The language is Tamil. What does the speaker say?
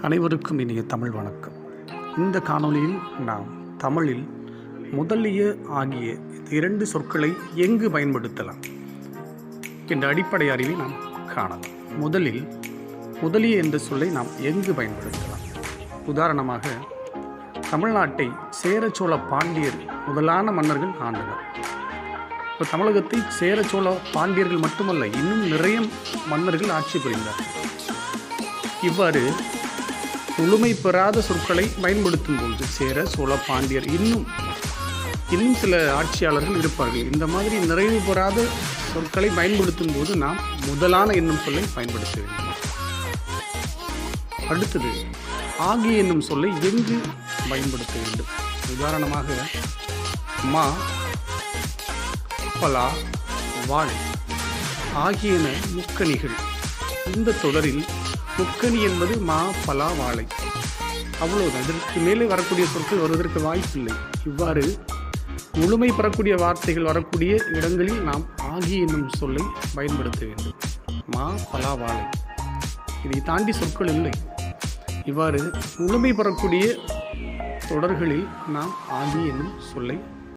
அனைவருக்கும் இனிய தமிழ் வணக்கம். இந்த காணொளியில் நாம் தமிழில் முதலிய ஆகிய இரண்டு சொற்களை எங்கு பயன்படுத்தலாம் என்ற அடிப்படை அறிவை நாம் காணலாம். முதலில் முதலிய என்ற சொல்லை நாம் எங்கு பயன்படுத்தலாம்? உதாரணமாக, தமிழ்நாட்டை சேர சோழ பாண்டியர் முதலான மன்னர்கள் ஆண்டனர். இப்போ தமிழகத்தை சேர சோழ பாண்டியர்கள் மட்டுமல்ல, இன்னும் நிறைய மன்னர்கள் ஆட்சி புரிந்தார்கள். இவ்வாறு முழுமை பெறாத சொற்களை பயன்படுத்தும் பொழுது சேர சோழ பாண்டியர் இன்னும் சில ஆட்சியாளர்கள் இருப்பார்கள். இந்த மாதிரி நிறைவு பெறாத சொற்களை பயன்படுத்தும் போது நாம் முதலான என்னும் சொல்லை பயன்படுத்த வேண்டும். அடுத்தது, ஆகிய என்னும் சொல்லை எங்கு பயன்படுத்த வேண்டும்? உதாரணமாக, மா, பலா, வாழை ஆகியன முக்கணிகள். இந்த தொடரில் முக்கணி என்பது மா, பலா, வாழை. அவ்வளவுதான். இதற்கு மேலே வரக்கூடிய சொற்கள் வருவதற்கு வாய்ப்பில்லை. இவ்வாறு முழுமை பெறக்கூடிய வார்த்தைகள் வரக்கூடிய இடங்களில் நாம் ஆகிய என்னும் சொல்லை பயன்படுத்த வேண்டும். மா, பலா, வாழை, இதை தாண்டி சொற்கள் இல்லை. இவ்வாறு முழுமை பெறக்கூடிய தொடர்களில் நாம் ஆகிய என்னும் சொல்லை